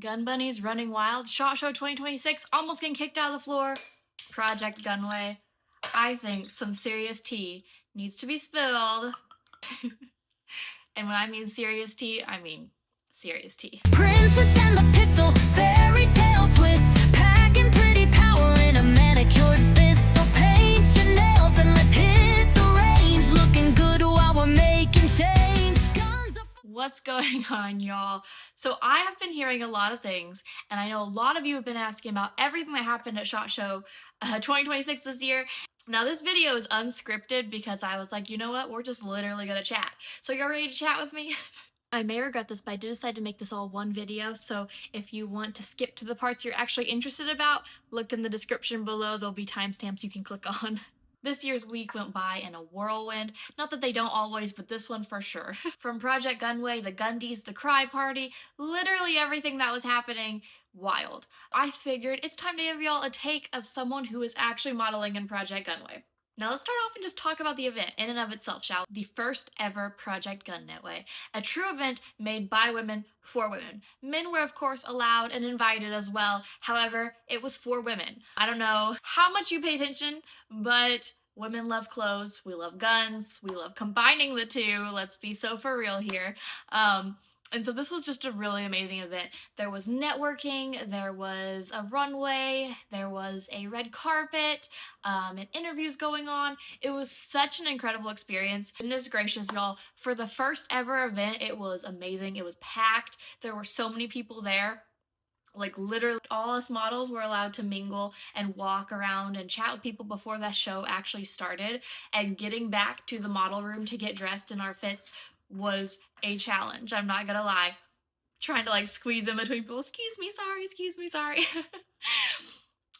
Gun bunnies running wild. SHOT Show 2026 almost getting kicked out of the floor. Project Gunway. I think some serious tea needs to be spilled. And when I mean serious tea, I mean serious tea. Princess and the pistol, fairy tale twist, packing pretty power in a manicured fist. So paint your nails and let's hit the range, looking good while we're making change. Guns are What's going on, y'all? So I have been hearing a lot of things, and I know a lot of you have been asking about everything that happened at SHOT Show 2026 this year. Now this video is unscripted because I was like, you know what, we're just literally gonna chat. So you're ready to chat with me? I may regret this, but I did decide to make this all one video, so if you want to skip to the parts you're actually interested about, look in the description below. There'll be timestamps you can click on. This year's week went by in a whirlwind. Not that they don't always, but this one for sure. From Project Gunway, the Gundies, the Cry Party, literally everything that was happening, wild. I figured it's time to give y'all a take of someone who is actually modeling in Project Gunway. Now let's start off and just talk about the event in and of itself, shall we? The first ever Project Gunway, a true event made by women for women. Men were of course allowed and invited as well, however, it was for women. I don't know how much you pay attention, but women love clothes, we love guns, we love combining the two, let's be so for real here. And so this was just a really amazing event. There was networking, there was a runway, there was a red carpet, and interviews going on. It was such an incredible experience. Goodness gracious, y'all. For the first ever event, it was amazing. It was packed. There were so many people there. Like literally all us models were allowed to mingle and walk around and chat with people before that show actually started. And getting back to the model room to get dressed in our fits was a challenge. I'm not gonna lie. Trying to like squeeze in between people. Excuse me, sorry.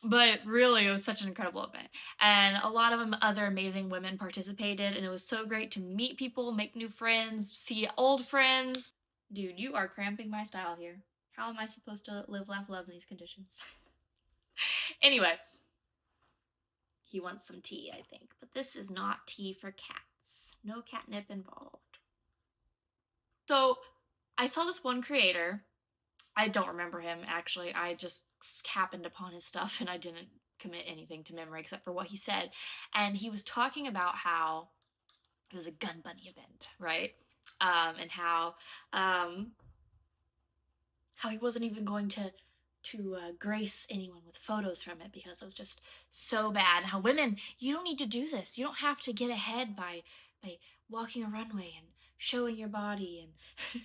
But really, it was such an incredible event. And a lot of other amazing women participated, and it was so great to meet people, make new friends, see old friends. Dude, you are cramping my style here. How am I supposed to live, laugh, love in these conditions? Anyway, he wants some tea, I think. But this is not tea for cats. No catnip involved. So, I saw this one creator. I don't remember him, actually. I just happened upon his stuff and I didn't commit anything to memory except for what he said. And he was talking about how it was a gun bunny event, right? And how he wasn't even going to grace anyone with photos from it because it was just so bad. How women, you don't need to do this. You don't have to get ahead by walking a runway and showing your body. And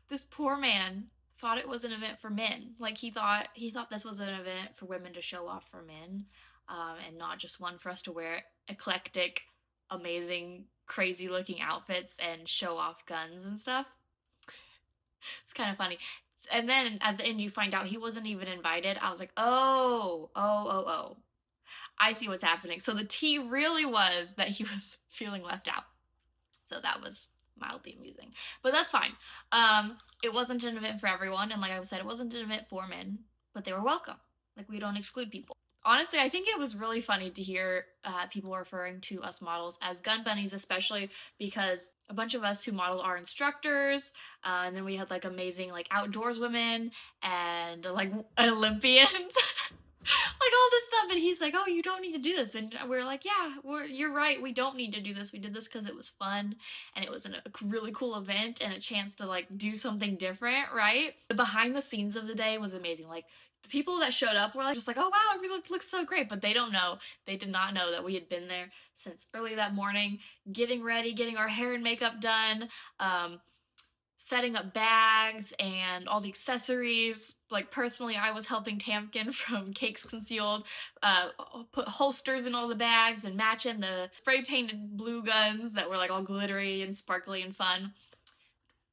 this poor man thought it was an event for men. Like he thought this was an event for women to show off for men, and not just one for us to wear eclectic, amazing, crazy looking outfits and show off guns and stuff. It's kind of funny. And then at the end you find out he wasn't even invited. I was like, oh. I see what's happening. So the tea really was that he was feeling left out. So that was mildly amusing. But that's fine. It wasn't an event for everyone, and like I said, it wasn't an event for men, but they were welcome. Like, we don't exclude people. Honestly, I think it was really funny to hear people referring to us models as gun bunnies, especially because a bunch of us who model are instructors, and then we had like amazing like outdoors women and like Olympians. Like all this stuff, and he's like, oh, you don't need to do this, and we're like, yeah, you're right, we don't need to do this. We did this because it was fun and it was a really cool event and a chance to like do something different, right? The behind the scenes of the day was amazing. Like the people that showed up were like just like, oh wow, everything looks so great, but they did not know that we had been there since early that morning, getting ready, getting our hair and makeup done, setting up bags and all the accessories. Like personally, I was helping Tamkin from Cakes Concealed put holsters in all the bags and matching the spray painted blue guns that were like all glittery and sparkly and fun.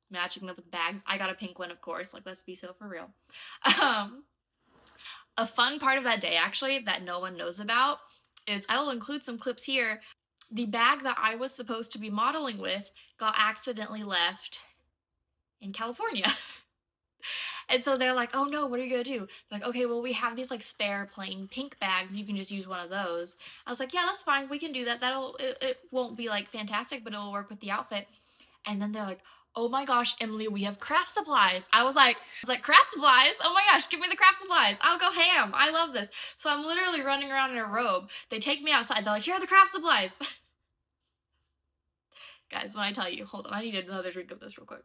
Matching them with bags. I got a pink one, of course. Like, let's be so for real. A fun part of that day, actually, that no one knows about is, I will include some clips here. The bag that I was supposed to be modeling with got accidentally left in California. And so they're like, oh no, what are you gonna do? They're like, okay, well, we have these like spare plain pink bags, you can just use one of those. I was like, yeah, that's fine, we can do that. It won't be like fantastic, but it'll work with the outfit. And then they're like, oh my gosh, Emily, we have craft supplies. I was like, craft supplies? Oh my gosh, give me the craft supplies. I'll go ham. I love this. So I'm literally running around in a robe. They take me outside. They're like, here are the craft supplies. Guys, when I tell you, hold on, I need another drink of this real quick.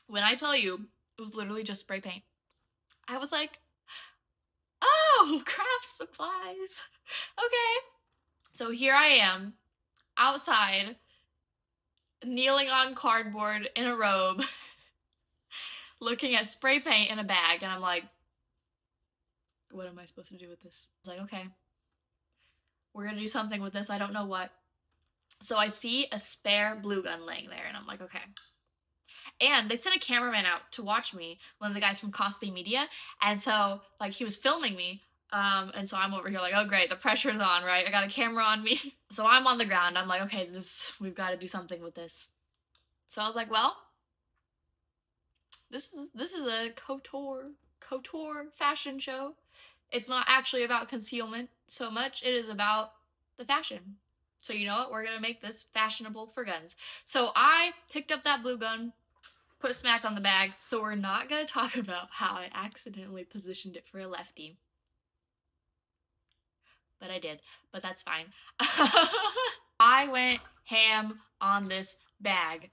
When I tell you, it was literally just spray paint. I was like, oh, craft supplies. Okay. So here I am, outside, kneeling on cardboard in a robe, looking at spray paint in a bag, and I'm like, what am I supposed to do with this? I was like, okay, we're gonna do something with this. I don't know what. So I see a spare blue gun laying there, and I'm like, okay. And they sent a cameraman out to watch me, one of the guys from Costly Media, and so, like, he was filming me, and so I'm over here like, oh great, the pressure's on, right? I got a camera on me. So I'm on the ground, I'm like, okay, we've got to do something with this. So I was like, well, this is a couture fashion show. It's not actually about concealment so much, it is about the fashion. So you know what, we're gonna make this fashionable for guns. So I picked up that blue gun, put a smack on the bag. So we're not gonna talk about how I accidentally positioned it for a lefty. But I did, but that's fine. I went ham on this bag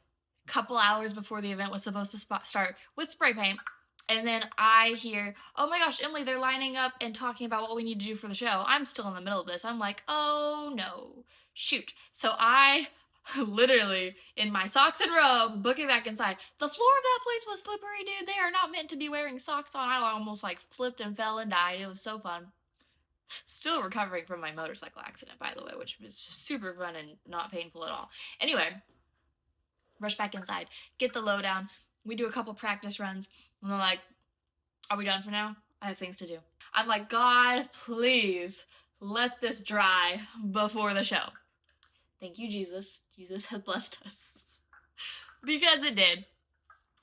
a couple hours before the event was supposed to start with spray paint. And then I hear, oh my gosh, Emily, they're lining up and talking about what we need to do for the show. I'm still in the middle of this. I'm like, oh no, shoot. So I literally, in my socks and robe, book it back inside. The floor of that place was slippery, dude. They are not meant to be wearing socks on. I almost like flipped and fell and died. It was so fun. Still recovering from my motorcycle accident, by the way, which was super fun and not painful at all. Anyway, rush back inside, get the lowdown. We do a couple practice runs, and I'm like, are we done for now? I have things to do. I'm like, God, please let this dry before the show. Thank you, Jesus. Jesus has blessed us. Because it did.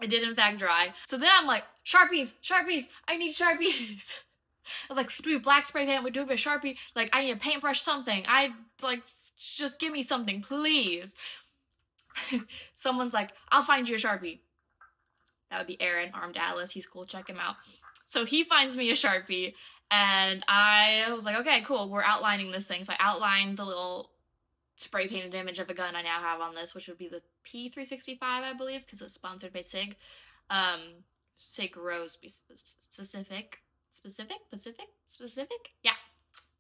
It did, in fact, dry. So then I'm like, Sharpies, Sharpies, I need Sharpies. I was like, do we have black spray paint? We do have a Sharpie? Like, I need a paintbrush, something. Just give me something, please. Someone's like, I'll find you a Sharpie. That would be Aaron, Armed Atlas. He's cool. Check him out. So he finds me a Sharpie, and I was like, okay, cool. We're outlining this thing. So I outlined the little spray painted image of a gun I now have on this, which would be the P365, I believe, because it's sponsored by SIG. SIG Rose specific. Yeah,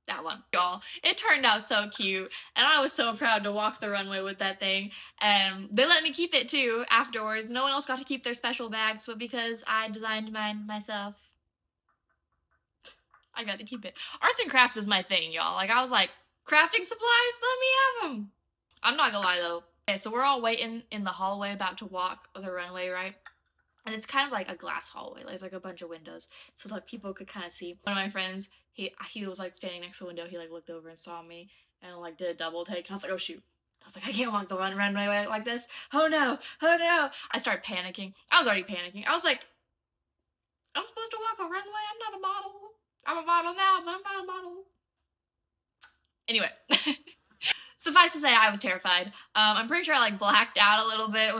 that one. Y'all, it turned out so cute, and I was so proud to walk the runway with that thing, and they let me keep it too afterwards. No one else got to keep their special bags, but because I designed mine myself, I got to keep it. Arts and crafts is my thing, y'all. Like, I was like, crafting supplies? Let me have them. I'm not gonna lie, though. Okay, so we're all waiting in the hallway about to walk the runway, right? And it's kind of like a glass hallway. There's like a bunch of windows, so like people could kind of see. One of my friends, he was like standing next to the window. He like looked over and saw me and like did a double take. And I was like, oh shoot. I was like, I can't walk the runway like this. Oh no, oh no. I started panicking. I was already panicking. I was like, I'm supposed to walk a runway? I'm not a model. I'm a model now, but I'm not a model. Anyway. Suffice to say, I was terrified. I'm pretty sure I like blacked out a little bit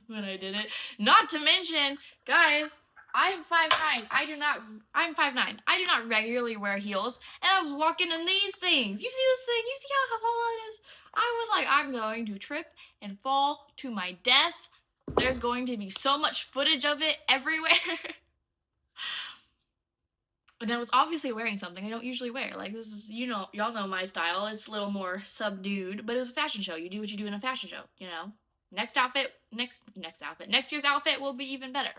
when I did it. Not to mention, guys, I'm 5'9". I'm 5'9". I do not regularly wear heels, and I was walking in these things. You see this thing? You see how tall it is? I was like, I'm going to trip and fall to my death. There's going to be so much footage of it everywhere. And I was obviously wearing something I don't usually wear. Like, this is, you know, y'all know my style. It's a little more subdued, but it was a fashion show. You do what you do in a fashion show, you know? Next year's outfit will be even better.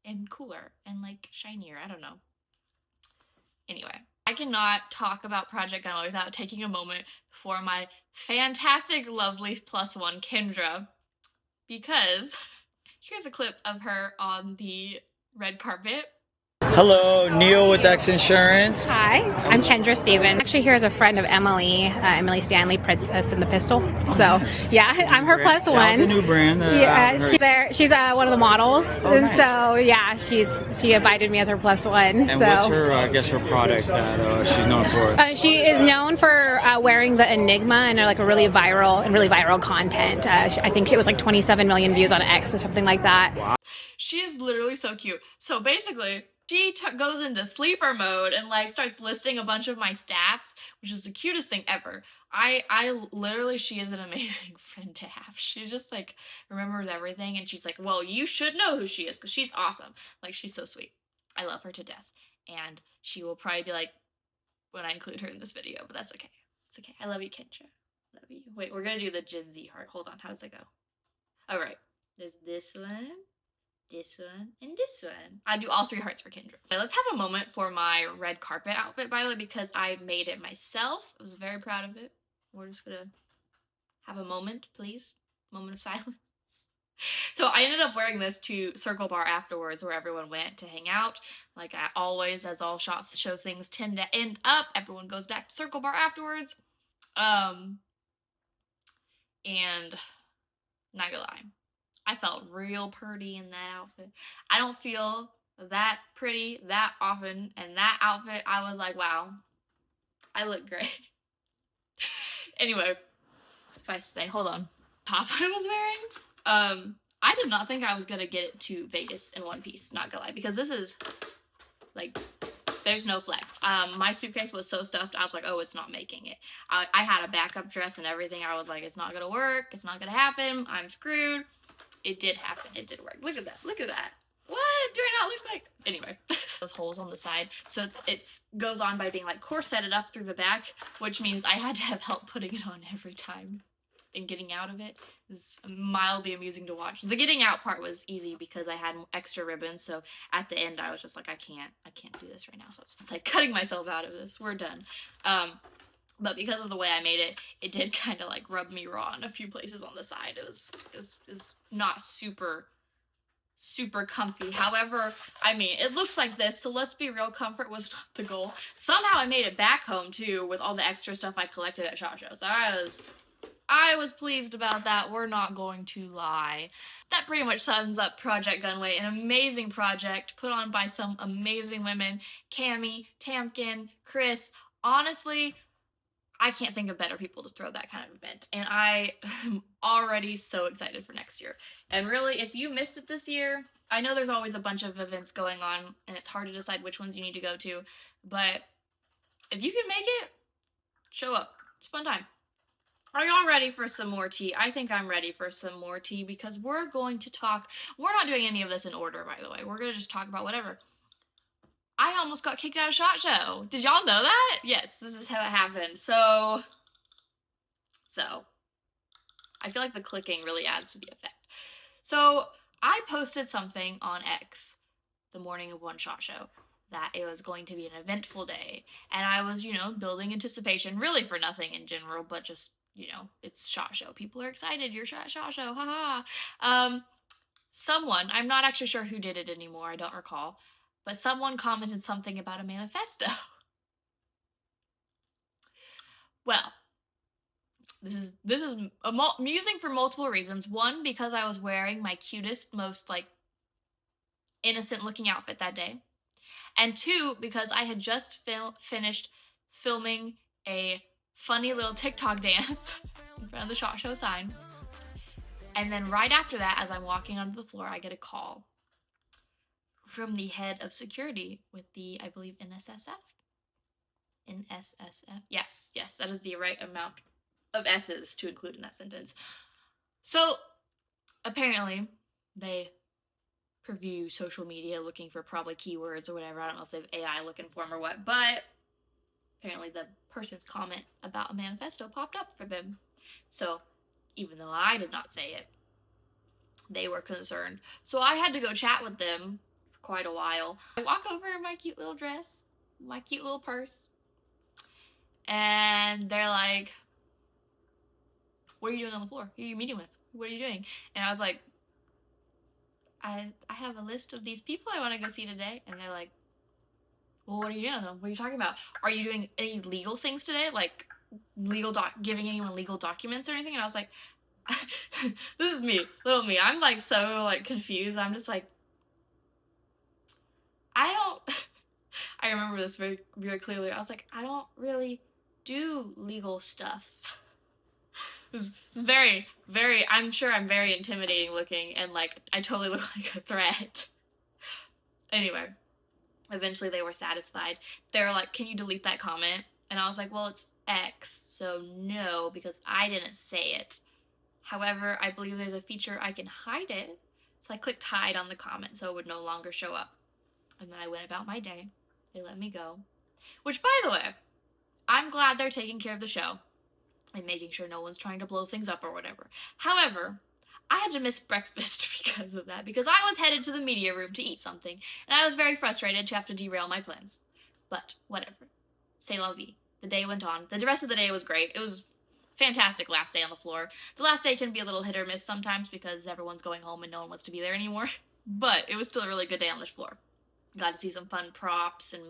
And cooler. And, like, shinier. I don't know. Anyway. I cannot talk about Project Gunway without taking a moment for my fantastic, lovely +1, Kendra. Because here's a clip of her on the red carpet. Hello, Neil with X Insurance. Hi, I'm Kendra Stephen. I'm actually here as a friend of Emily, Emily Stanley, Princess and the Pistol. So, yeah, I'm her plus one. That's a new brand. Yeah, she's one of the models, Oh, and nice. so yeah, she invited me as her plus one. And so. what's her, her product that she's known for? She is known for wearing the Enigma and like a really viral content. I think it was like 27 million views on X or something like that. Wow. She is literally so cute. So basically, she goes into sleeper mode and like starts listing a bunch of my stats, which is the cutest thing ever. I literally, she is an amazing friend to have. She just like remembers everything, and she's like, well, you should know who she is because she's awesome. Like, she's so sweet. I love her to death. And she will probably be like, when I include her in this video, but that's okay. It's okay. I love you, Kendra. Love you. Wait, we're gonna do the Gen Z heart. Hold on, how does it go? All right, there's this one, and this one. I do all 3 hearts for Kendra. Okay, let's have a moment for my red carpet outfit, by the way, because I made it myself. I was very proud of it. We're just gonna have a moment, please. Moment of silence. So I ended up wearing this to Circle Bar afterwards, where everyone went to hang out. Like always, as all shot show things tend to end up, everyone goes back to Circle Bar afterwards. And not gonna lie, I felt real pretty in that outfit. I don't feel that pretty that often, and that outfit, I was like, wow, I look great. Anyway, suffice to say, hold on. Top I was wearing, I did not think I was gonna get it to Vegas in one piece, not gonna lie, because this is like, there's no flex. My suitcase was so stuffed, I was like, oh, it's not making it. I had a backup dress and everything. I was like, it's not gonna work, it's not gonna happen, I'm screwed. It did happen, it did work. Look at that, look at that. What do I not look like? Anyway, those holes on the side, so it goes on by being like corseted up through the back, which means I had to have help putting it on every time. And getting out of it is mildly amusing to watch. The getting out part was easy because I had extra ribbons, so at the end I was just like, I can't do this right now. So I was just like cutting myself out of this. We're done. But because of the way I made it, it did kind of like rub me raw in a few places on the side. It was not super comfy. However, I mean, it looks like this, so let's be real, comfort was not the goal. Somehow I made it back home too with all the extra stuff I collected at SHOT Shows. I was pleased about that, we're not going to lie. That pretty much sums up Project Gunway, an amazing project put on by some amazing women. Cami, Tamkin, Chris. Honestly, I can't think of better people to throw that kind of event, and I am already so excited for next year. And really, if you missed it this year, I know there's always a bunch of events going on, and it's hard to decide which ones you need to go to, but if you can make it, show up. It's a fun time. Are y'all ready for some more tea? I think I'm ready for some more tea because we're going to talk. We're not doing any of this in order, by the way. We're going to just talk about whatever. I almost got kicked out of SHOT Show. Did y'all know that? Yes, this is how it happened. So I feel like the clicking really adds to the effect. So I posted something on X the morning of one SHOT Show that it was going to be an eventful day, and I was, building anticipation, really for nothing in general, but just, it's SHOT Show. People are excited. You're SHOT Show. Haha. Someone, I'm not actually sure who did it anymore. I don't recall, but someone commented something about a manifesto. Well, this is amusing for multiple reasons. One, because I was wearing my cutest, most innocent looking outfit that day. And 2, because I had just finished filming a funny little TikTok dance in front of the SHOT Show sign. And then right after that, as I'm walking onto the floor, I get a call from the head of security with the, I believe, NSSF? NSSF? Yes, that is the right amount of S's to include in that sentence. So, apparently, they review social media looking for probably keywords or whatever. I don't know if they have AI looking for them or what, but apparently the person's comment about a manifesto popped up for them. So even though I did not say it, they were concerned. So I had to go chat with them for quite a while. I walk over in my cute little dress, my cute little purse, and they're like, what are you doing on the floor? Who are you meeting with? What are you doing? And I was like, I have a list of these people I want to go see today. And they're like, well, what are you doing? What are you talking about? Are you doing any legal things today? Like giving anyone legal documents or anything? And I was like, this is me, little me. I'm like so like confused. I'm just like, I don't, I remember this very, very clearly. I was like, I don't really do legal stuff. It's very, very, I'm sure I'm very intimidating looking and like I totally look like a threat. Anyway, eventually they were satisfied. They were like, can you delete that comment? And I was like, well, it's X, so no, because I didn't say it. However, I believe there's a feature I can hide it. So I clicked hide on the comment so it would no longer show up. And then I went about my day. They let me go. Which, by the way, I'm glad they're taking care of the show and making sure no one's trying to blow things up or whatever. However, I had to miss breakfast because of that, because I was headed to the media room to eat something, and I was very frustrated to have to derail my plans. But whatever. C'est la vie. The day went on. The rest of the day was great. It was fantastic last day on the floor. The last day can be a little hit or miss sometimes because everyone's going home and no one wants to be there anymore. But it was still a really good day on the floor. Got to see some fun props and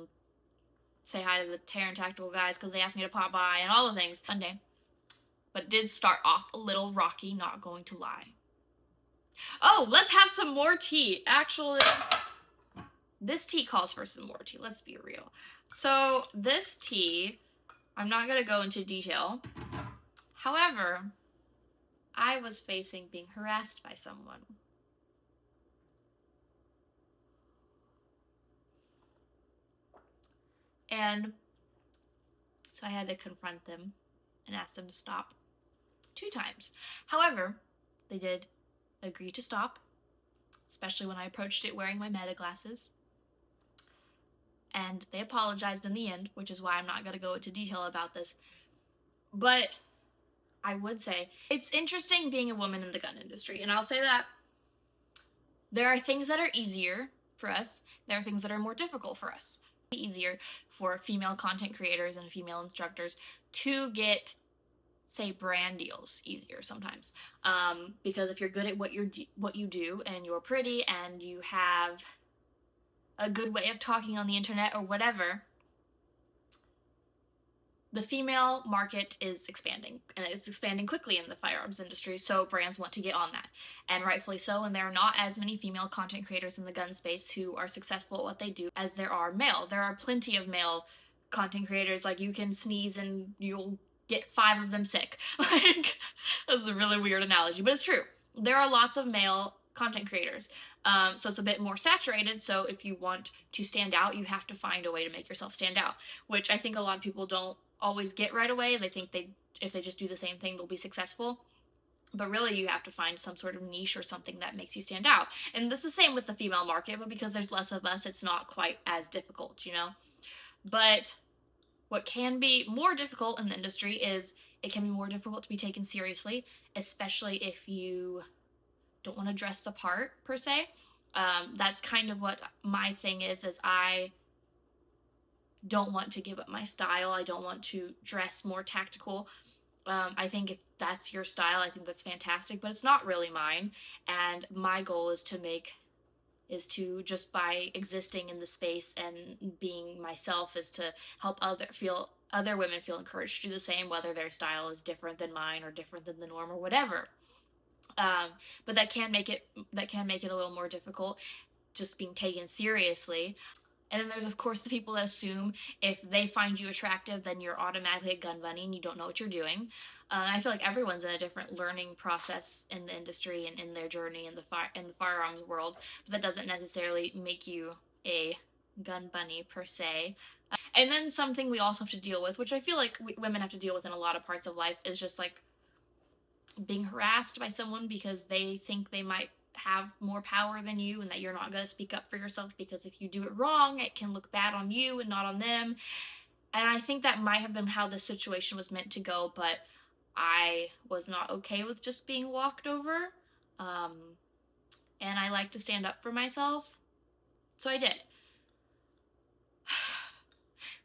say hi to the Terran Tactical guys because they asked me to pop by and all the things. Fun day. But it did start off a little rocky, not going to lie. Oh, let's have some more tea. Actually, this tea calls for some more tea. Let's be real. So this tea, I'm not going to go into detail. However, I was facing being harassed by someone. And so I had to confront them and ask them to stop 2 times. However, they did agree to stop, especially when I approached it wearing my meta glasses. And they apologized in the end, which is why I'm not going to go into detail about this. But I would say it's interesting being a woman in the gun industry. And I'll say that there are things that are easier for us. There are things that are more difficult for us. Easier for female content creators and female instructors to get, say, brand deals easier sometimes, because if you're good at what you do and you're pretty and you have a good way of talking on the internet or whatever, the female market is expanding, and it's expanding quickly in the firearms industry, so brands want to get on that, and rightfully so. And there are not as many female content creators in the gun space who are successful at what they do as there are male. There are plenty of male content creators, like you can sneeze and you'll get 5 of them sick. Like, that's a really weird analogy, but it's true. There are lots of male content creators, so it's a bit more saturated. So if you want to stand out, you have to find a way to make yourself stand out, which I think a lot of people don't always get right away. They think if they just do the same thing, they'll be successful. But really, you have to find some sort of niche or something that makes you stand out. And that's the same with the female market, but because there's less of us, it's not quite as difficult, you know? But what can be more difficult in the industry is it can be more difficult to be taken seriously, especially if you don't want to dress the part, per se. That's kind of what my thing is I don't want to give up my style. I don't want to dress more tactical. I think if that's your style, I think that's fantastic, but it's not really mine. And my goal is to just by existing in the space and being myself is to help other women feel encouraged to do the same, whether their style is different than mine or different than the norm or whatever. But that can make it a little more difficult, just being taken seriously. And then there's, of course, the people that assume if they find you attractive, then you're automatically a gun bunny and you don't know what you're doing. I feel like everyone's in a different learning process in the industry and in their journey in the firearms world, but that doesn't necessarily make you a gun bunny per se. And then something we also have to deal with, which I feel like women have to deal with in a lot of parts of life, is just like being harassed by someone because they think they might have more power than you and that you're not going to speak up for yourself because if you do it wrong, it can look bad on you and not on them. And I think that might have been how this situation was meant to go, but I was not okay with just being walked over. And I like to stand up for myself. So I did.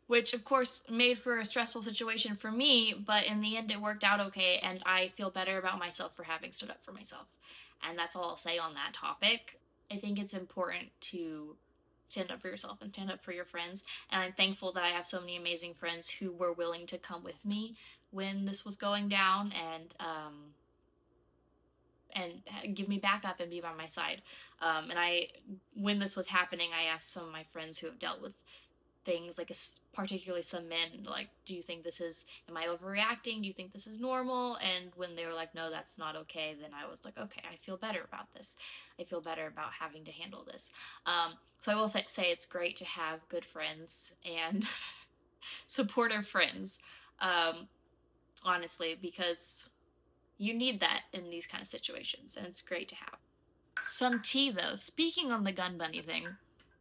Which, of course, made for a stressful situation for me, but in the end, it worked out okay, and I feel better about myself for having stood up for myself. And that's all I'll say on that topic. I think it's important to stand up for yourself and stand up for your friends. And I'm thankful that I have so many amazing friends who were willing to come with me when this was going down and give me backup and be by my side. When this was happening, I asked some of my friends who have dealt with things, like particularly some men, like, do you think this is, am I overreacting? Do you think this is normal? And when they were like, no, that's not okay, then I was like, okay, I feel better about this. I feel better about having to handle this. So I will say it's great to have good friends and supportive friends, honestly, because you need that in these kind of situations, and it's great to have. Some tea, though. Speaking on the gun bunny thing,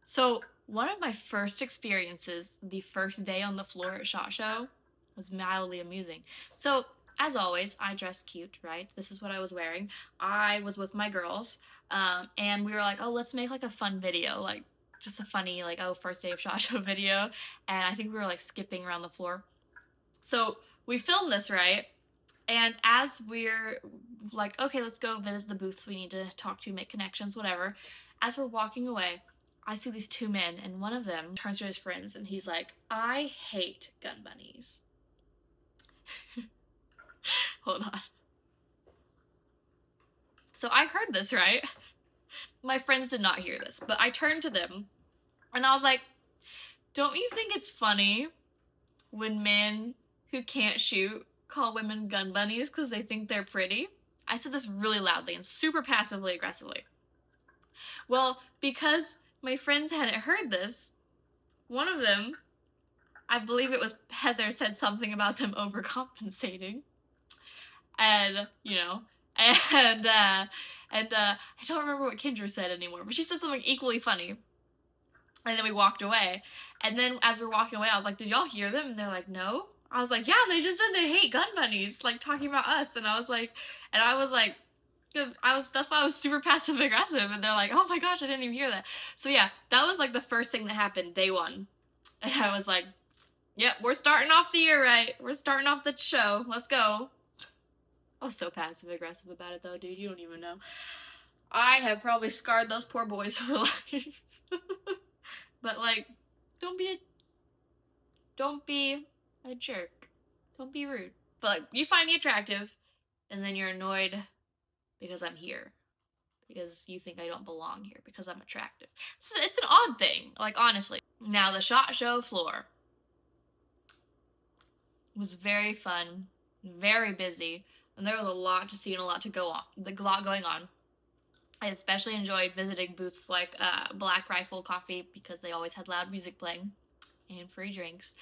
so one of my first experiences, the first day on the floor at SHOT Show, was mildly amusing. So, as always, I dressed cute, right? This is what I was wearing. I was with my girls, and we were like, oh, let's make like a fun video, like just a funny, like, oh, first day of SHOT Show video. And I think we were like skipping around the floor. So we filmed this, right? And as we're like, okay, let's go visit the booths we need to talk to, make connections, whatever. As we're walking away, I see these two men, and one of them turns to his friends, and he's like, I hate gun bunnies. Hold on. So I heard this, right? My friends did not hear this, but I turned to them, and I was like, don't you think it's funny when men who can't shoot call women gun bunnies because they think they're pretty? I said this really loudly and super passively aggressively. Well, because my friends hadn't heard this, one of them, I believe it was Heather, said something about them overcompensating. And, you know, and I don't remember what Kendra said anymore, but she said something equally funny. And then we walked away. And then as we were walking away, I was like, did y'all hear them? And they're like, no. I was like, yeah, they just said they hate gun bunnies, like talking about us. And I was like, that's why I was super passive aggressive. And they're like, oh my gosh, I didn't even hear that. So yeah, that was like the first thing that happened day one. And I was like, yep, we're starting off the year right. We're starting off the show. Let's go. I was so passive aggressive about it though, dude. You don't even know. I have probably scarred those poor boys for life. But like, don't be a jerk. Don't be rude. But like, you find me attractive, and then you're annoyed because I'm here. Because you think I don't belong here because I'm attractive. So it's an odd thing, like, honestly. Now, the SHOT Show floor was very fun, very busy, and there was a lot to see and a lot to go on. A lot going on. I especially enjoyed visiting booths like Black Rifle Coffee because they always had loud music playing and free drinks.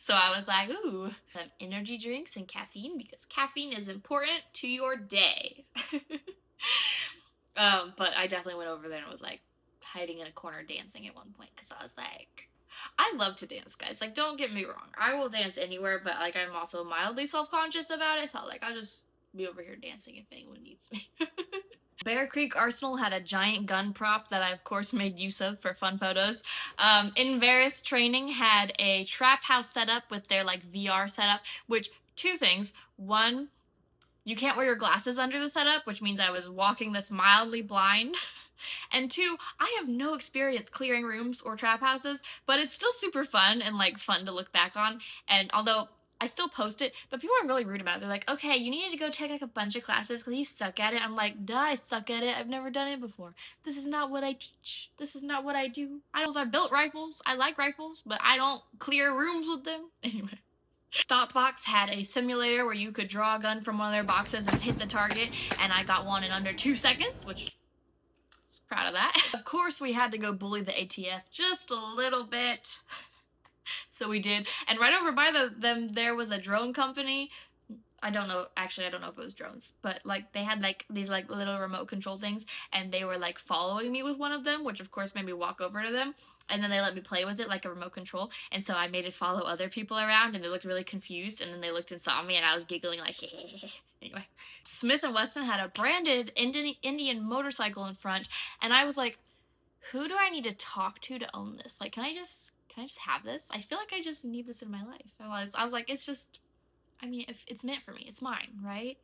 So I was like, ooh, some energy drinks and caffeine because caffeine is important to your day. But I definitely went over there and was like hiding in a corner dancing at one point because I was like, I love to dance, guys. Like, don't get me wrong. I will dance anywhere, but like I'm also mildly self-conscious about it. So like, I'll just be over here dancing if anyone needs me. Bear Creek Arsenal had a giant gun prop that I, of course, made use of for fun photos. Inveris Training had a trap house setup with their, like, VR setup, which, two things. One, you can't wear your glasses under the setup, which means I was walking this mildly blind. And two, I have no experience clearing rooms or trap houses, but it's still super fun and, like, fun to look back on. And although I still post it, but people are really rude about it. They're like, okay, you need to go take like a bunch of classes because you suck at it. I'm like, duh, I suck at it. I've never done it before. This is not what I teach. This is not what I do. I built rifles. I like rifles, but I don't clear rooms with them. Anyway. Stopbox had a simulator where you could draw a gun from one of their boxes and hit the target, and I got one in under 2 seconds, which I was proud of that. Of course, we had to go bully the ATF just a little bit. So we did, and right over by them there was a drone company. I don't know if it was drones, but like they had like these like little remote control things, and they were like following me with one of them, which of course made me walk over to them, and then they let me play with it like a remote control, and so I made it follow other people around, and they looked really confused, and then they looked and saw me, and I was giggling like anyway. Smith & Wesson had a branded Indian motorcycle in front, and I was like, who do I need to talk to own this? Like, can I just have this? I feel like I just need this in my life. I was like, it's just, I mean, if it's meant for me, it's mine, right?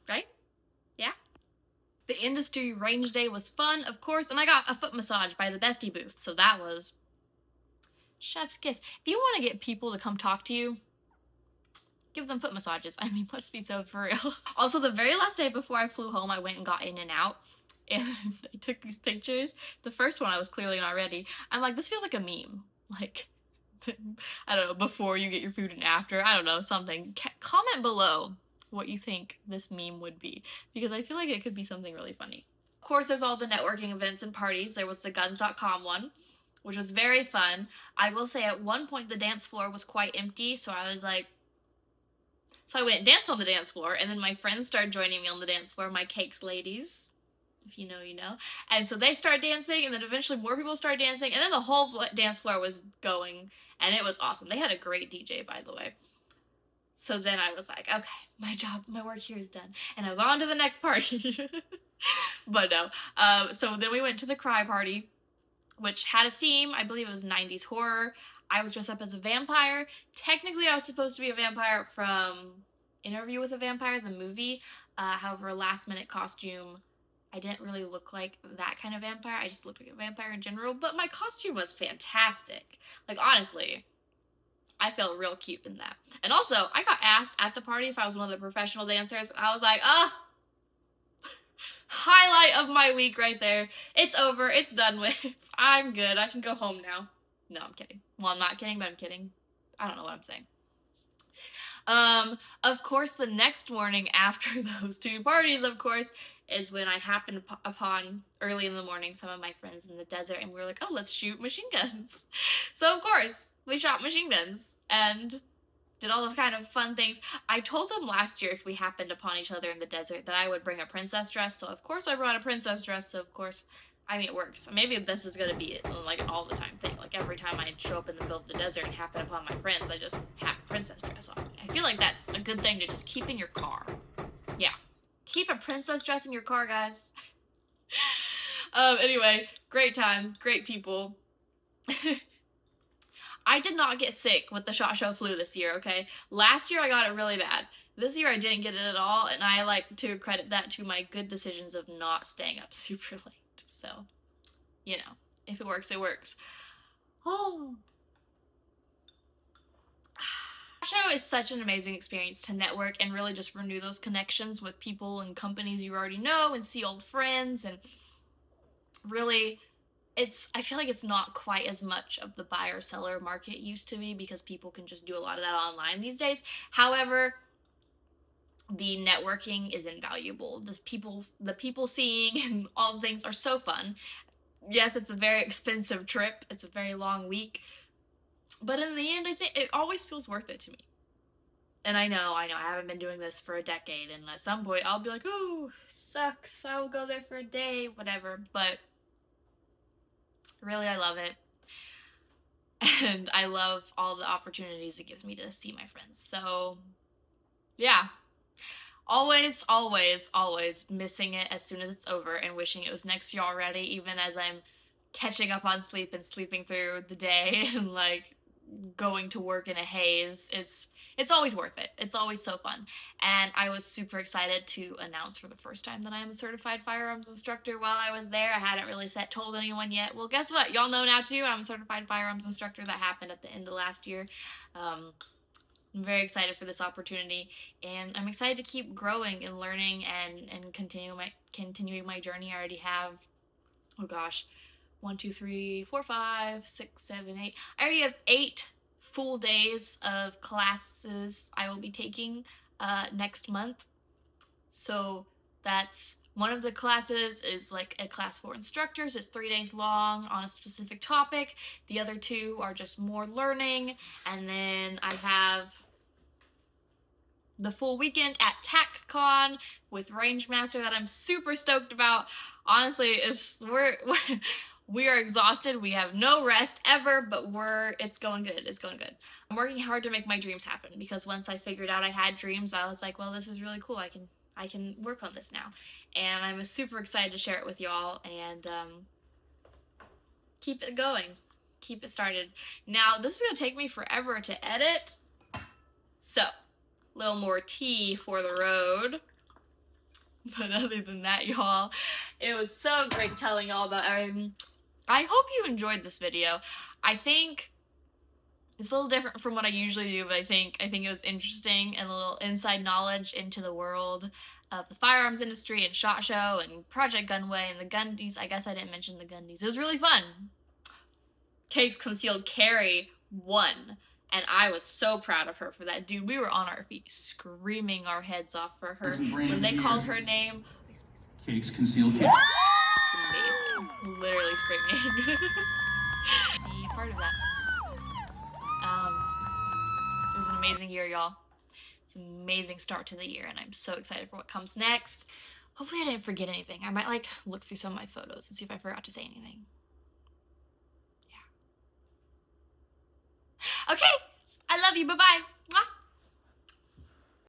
Right? Yeah? The industry range day was fun, of course, and I got a foot massage by the Bestie booth, so that was chef's kiss. If you want to get people to come talk to you, give them foot massages. I mean, let's be so for real. Also, the very last day before I flew home, I went and got in and out, and I took these pictures. The first one I was clearly not ready. I'm like, this feels like a meme. Like, I don't know, before you get your food and after. I don't know, something. Comment below what you think this meme would be, because I feel like it could be something really funny. Of course, there's all the networking events and parties. There was the guns.com one, which was very fun. I will say at one point the dance floor was quite empty, so I was like, so I went and danced on the dance floor, and then my friends started joining me on the dance floor, my cakes ladies. If you know, you know. And so they started dancing, and then eventually more people started dancing, and then the whole dance floor was going, and it was awesome. They had a great DJ, by the way. So then I was like, okay, my work here is done. And I was on to the next party. But no. So then we went to the cry party, which had a theme. I believe it was 90s horror. I was dressed up as a vampire. Technically, I was supposed to be a vampire from Interview with a Vampire, the movie. However, last minute costume, I didn't really look like that kind of vampire. I just looked like a vampire in general. But my costume was fantastic. Like, honestly, I felt real cute in that. And also, I got asked at the party if I was one of the professional dancers. And I was like, highlight of my week right there. It's over. It's done with. I'm good. I can go home now. No, I'm kidding. Well, I'm not kidding, but I'm kidding. I don't know what I'm saying. Of course, the next morning after those two parties, of course, is when I happened upon, early in the morning, some of my friends in the desert, and we were like, oh, let's shoot machine guns. So, of course, we shot machine guns, and did all the kind of fun things. I told them last year if we happened upon each other in the desert that I would bring a princess dress, so of course I brought a princess dress, so of course, I mean, it works. Maybe this is gonna be like an all the time thing. Like every time I show up in the middle of the desert and happen upon my friends, I just have a princess dress on me. I feel like that's a good thing to just keep in your car. Yeah. Keep a princess dress in your car, guys. Anyway, great time, great people. I did not get sick with the SHOT Show flu this year, okay? Last year I got it really bad. This year I didn't get it at all, and I like to credit that to my good decisions of not staying up super late. So, you know, if it works, it works. Oh. Show is such an amazing experience to network and really just renew those connections with people and companies you already know and see old friends, and really, I feel like it's not quite as much of the buyer-seller market used to be because people can just do a lot of that online these days. However, the networking is invaluable. The people seeing and all the things are so fun. Yes, it's a very expensive trip. It's a very long week. But in the end, I think it always feels worth it to me. And I know, I haven't been doing this for a decade, and at some point I'll be like, oh, sucks, I will go there for a day, whatever. But really, I love it. And I love all the opportunities it gives me to see my friends. So, yeah. Always, always, always missing it as soon as it's over and wishing it was next year already, even as I'm catching up on sleep and sleeping through the day and, like, going to work in a haze. It's always worth it. It's always so fun. And I was super excited to announce for the first time that I am a certified firearms instructor while I was there. I hadn't really told anyone yet. Well, guess what? Y'all know now too. I'm a certified firearms instructor. That happened at the end of last year. I'm very excited for this opportunity, and I'm excited to keep growing and learning and continuing my journey. I already have, oh gosh, 1, 2, 3, 4, 5, 6, 7, 8. I already have 8 full days of classes I will be taking next month. So that's one of the classes is like a class for instructors. It's 3 days long on a specific topic. The other 2 are just more learning. And then I have the full weekend at TACCon with Rangemaster that I'm super stoked about. Honestly, we are exhausted. We have no rest ever, but it's going good. It's going good. I'm working hard to make my dreams happen because once I figured out I had dreams, I was like, well, this is really cool. I can work on this now. And I'm super excited to share it with y'all and keep it going. Keep it started. Now, this is going to take me forever to edit. So, a little more tea for the road. But other than that, y'all, it was so great telling y'all about everything. I hope you enjoyed this video. I think it's a little different from what I usually do, but I think it was interesting and a little inside knowledge into the world of the firearms industry and SHOT Show and Project Gunway and the Gundies. I guess I didn't mention the Gundies. It was really fun. Kate's concealed carry won, and I was so proud of her for that. Dude, we were on our feet screaming our heads off for her. When they called her name, Kate's concealed carry. it's amazing. Literally screaming. Be part of that. It was an amazing year, y'all. It's an amazing start to the year, and I'm so excited for what comes next. Hopefully I didn't forget anything. I might like look through some of my photos and see if I forgot to say anything. Yeah. Okay, I love you. Bye-bye.